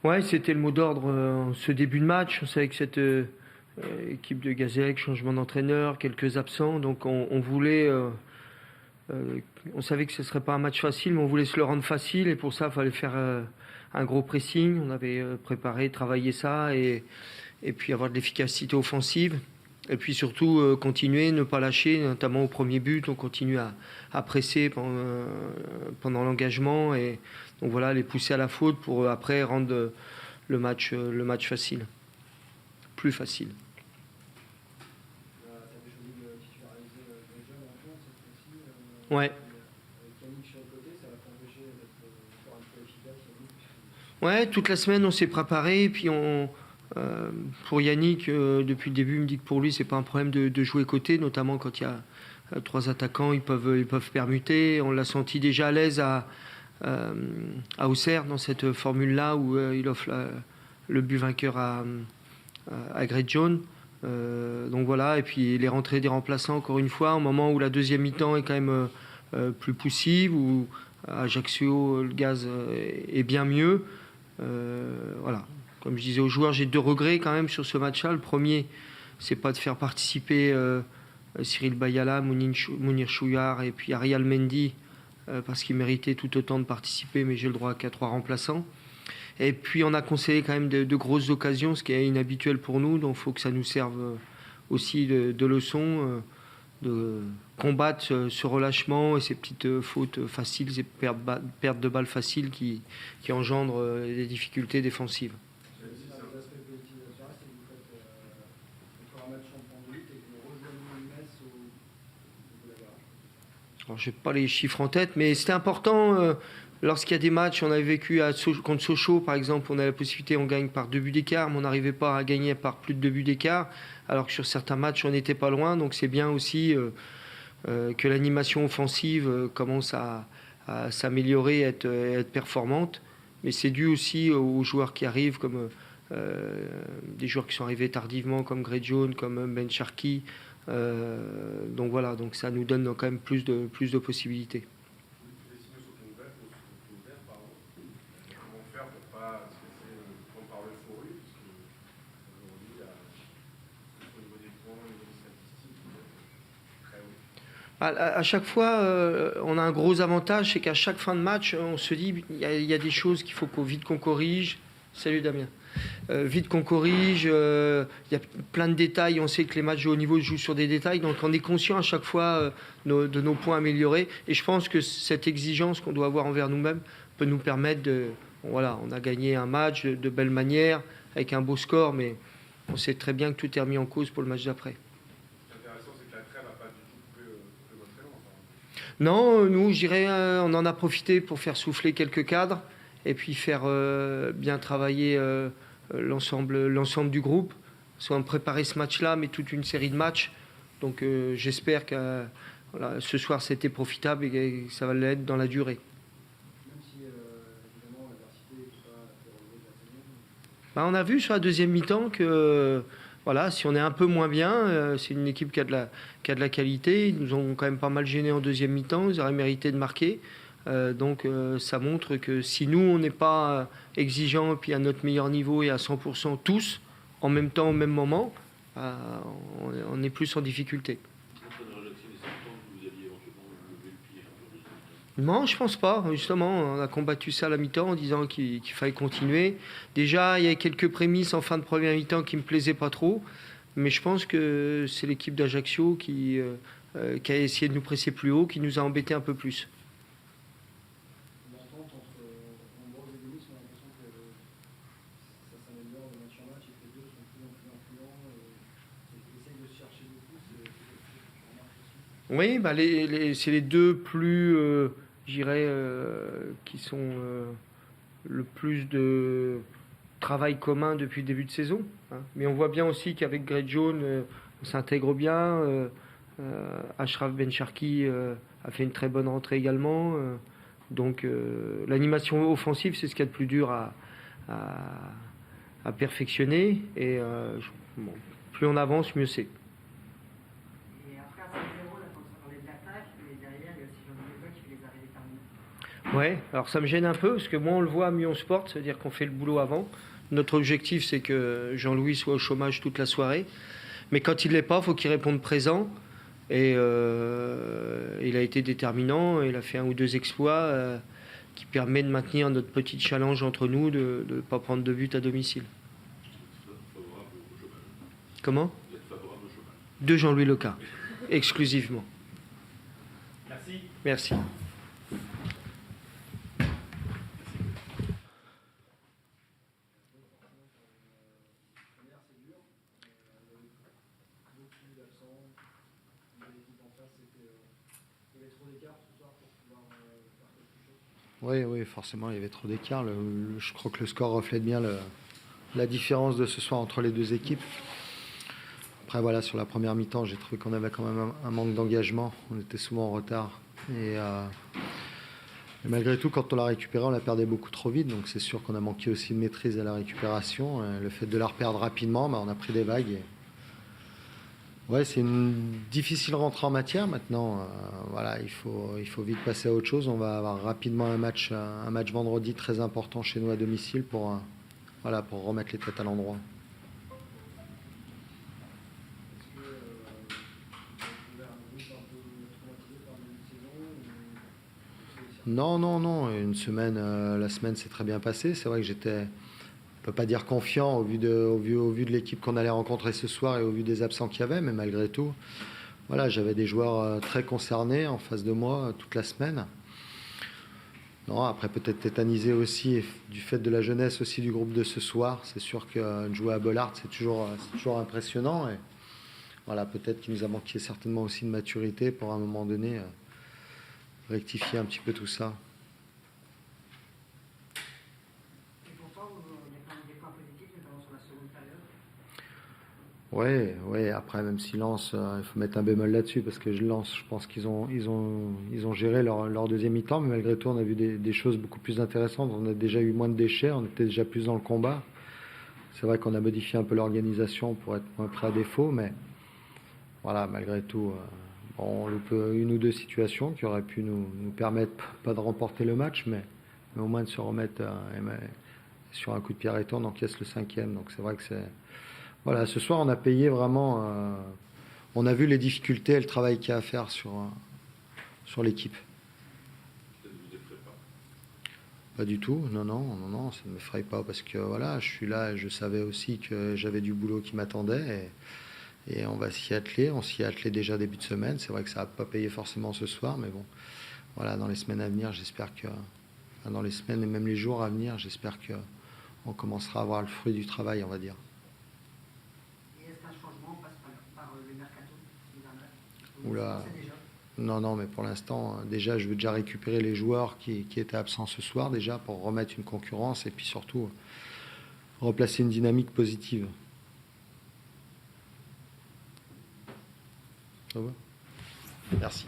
Ouais, c'était le mot d'ordre ce début de match. On savait que cette équipe de Gazélec, changement d'entraîneur, quelques absents, donc on voulait. Euh, on savait que ce ne serait pas un match facile, mais on voulait se le rendre facile, et pour ça, il fallait faire un gros pressing. On avait préparé, travaillé ça, et puis avoir de l'efficacité offensive. Et puis surtout continuer, ne pas lâcher, notamment au premier but, on continue à presser pendant l'engagement, et donc voilà, les pousser à la faute pour après rendre le match facile, plus facile. Ouais. Ouais, toute la semaine on s'est préparé, et puis pour Yannick, depuis le début, il me dit que pour lui c'est pas un problème de jouer côté, notamment quand il y a trois attaquants, ils peuvent permuter. On l'a senti déjà à l'aise à Auxerre dans cette formule-là où il offre le but vainqueur à Grey John. Donc voilà, et puis les rentrées des remplaçants, encore une fois, au moment où la deuxième mi-temps est quand même plus poussive, où à Ajaccio le gaz est bien mieux. Voilà. Comme je disais aux joueurs, j'ai deux regrets quand même sur ce match-là. Le premier, c'est pas de faire participer Cyril Bayala, Mounir Chouillard et puis Ariel Mendy, parce qu'ils méritaient tout autant de participer, mais j'ai le droit qu'à 3 remplaçants. Et puis on a conseillé quand même de grosses occasions, ce qui est inhabituel pour nous, donc il faut que ça nous serve aussi de leçon, de combattre ce relâchement et ces petites fautes faciles, ces pertes de balles faciles qui engendrent des difficultés défensives. Alors, je n'ai pas les chiffres en tête, mais c'était important. Lorsqu'il y a des matchs, on avait vécu contre Sochaux, par exemple, on a la possibilité, on gagne par 2 buts d'écart, mais on n'arrivait pas à gagner par plus de 2 buts d'écart, alors que sur certains matchs, on n'était pas loin. Donc c'est bien aussi que l'animation offensive commence à s'améliorer, à être performante. Mais c'est dû aussi aux joueurs qui arrivent, comme des joueurs qui sont arrivés tardivement, comme Grey John, comme Ben Sharkey. Donc voilà, donc ça nous donne quand même plus de possibilités. À chaque fois, on a un gros avantage, c'est qu'à chaque fin de match, on se dit il y a des choses qu'il faut vite qu'on corrige. Salut Damien. Vite qu'on corrige. Il y a plein de détails. On sait que les matchs de haut niveau jouent sur des détails, donc on est conscient à chaque fois de nos points améliorés. Et je pense que cette exigence qu'on doit avoir envers nous-mêmes peut nous permettre de. Voilà, on a gagné un match de belle manière, avec un beau score, mais on sait très bien que tout est remis en cause pour le match d'après. Non, nous, je dirais, on en a profité pour faire souffler quelques cadres et puis faire bien travailler l'ensemble du groupe. Soit on préparait ce match-là, mais toute une série de matchs. Donc j'espère que voilà, ce soir c'était profitable et que ça va l'être dans la durée. Même si évidemment l'adversité n'est pas on a vu sur la deuxième mi-temps que voilà, si on est un peu moins bien, c'est une équipe qui a de la qualité. Ils nous ont quand même pas mal gênés en deuxième mi-temps. Ils auraient mérité de marquer. Donc ça montre que si nous, on n'est pas exigeants et puis à notre meilleur niveau et à 100% tous, en même temps, au même moment, on est plus en difficulté. Non, je pense pas. Justement, on a combattu ça à la mi-temps en disant qu'il fallait continuer. Déjà, il y avait quelques prémices en fin de première mi-temps qui me plaisaient pas trop, mais je pense que c'est l'équipe d'Ajaccio qui a essayé de nous presser plus haut, qui nous a embêtés un peu plus. Oui, bah c'est les deux plus, j'irais, qui sont le plus de travail commun depuis le début de saison. Hein. Mais on voit bien aussi qu'avec Grey John, on s'intègre bien. Ashraf Ben Sharkey a fait une très bonne rentrée également. Donc l'animation offensive, c'est ce qu'il y a de plus dur à perfectionner. Et bon, plus on avance, mieux c'est. Ouais, alors ça me gêne un peu parce que moins on le voit, mieux on se porte, c'est-à-dire qu'on fait le boulot avant. Notre objectif, c'est que Jean-Louis soit au chômage toute la soirée. Mais quand il ne l'est pas, il faut qu'il réponde présent. Et il a été déterminant. Il a fait un ou deux exploits qui permettent de maintenir notre petit challenge entre nous de ne pas prendre de but à domicile. Comment? De Jean-Louis Leca, exclusivement. Merci. Merci. Oui, oui, forcément, il y avait trop d'écart. Je crois que le score reflète bien la différence de ce soir entre les deux équipes. Après, voilà, sur la première mi-temps, j'ai trouvé qu'on avait quand même un manque d'engagement. On était souvent en retard. Et malgré tout, quand on l'a récupéré, on la perdait beaucoup trop vite. Donc c'est sûr qu'on a manqué aussi de maîtrise à la récupération. Le fait de la reperdre rapidement, on a pris des vagues. Ouais, c'est une difficile rentrée en matière maintenant. Voilà, il faut vite passer à autre chose. On va avoir rapidement un match vendredi très important chez nous à domicile pour remettre les têtes à l'endroit. Non, non, non. La semaine s'est très bien passée. C'est vrai que j'étais, on peut pas dire confiant au vu de l'équipe qu'on allait rencontrer ce soir et au vu des absents qu'il y avait, mais malgré tout, voilà, j'avais des joueurs très concernés en face de moi toute la semaine. Non, après peut-être tétanisé aussi du fait de la jeunesse aussi du groupe de ce soir. C'est sûr que de jouer à Bollaert, c'est toujours impressionnant. Et voilà, peut-être qu'il nous a manqué certainement aussi de maturité pour à un moment donné rectifier un petit peu tout ça. Et pourtant, il y a quand même des points positifs, notamment sur la seconde période. Oui. Après, même si Lens, il faut mettre un bémol là-dessus parce que Lens, je pense qu'ils ont géré leur deuxième mi-temps, mais malgré tout, on a vu des choses beaucoup plus intéressantes. On a déjà eu moins de déchets, on était déjà plus dans le combat. C'est vrai qu'on a modifié un peu l'organisation pour être moins prêt à défaut, mais voilà, malgré tout, on loupe une ou deux situations qui auraient pu nous permettre pas de remporter le match, mais au moins de se remettre sur un coup de pied arrêté, on encaisse le 5e. Donc c'est vrai que c'est... Voilà, ce soir, on a payé vraiment... on a vu les difficultés et le travail qu'il y a à faire sur l'équipe. Pas du tout, non, ça ne m'effraie pas parce que voilà, je suis là et je savais aussi que j'avais du boulot qui m'attendait et on va s'y atteler. On s'y est attelé déjà début de semaine. C'est vrai que ça n'a pas payé forcément ce soir, mais bon, voilà, dans les semaines à venir, j'espère que... Enfin, dans les semaines et même les jours à venir, j'espère qu'on commencera à voir le fruit du travail, on va dire. Le mercato Oula. Non, mais pour l'instant, déjà, je veux déjà récupérer les joueurs qui étaient absents ce soir, déjà, pour remettre une concurrence et puis surtout replacer une dynamique positive. Ça va ? Merci.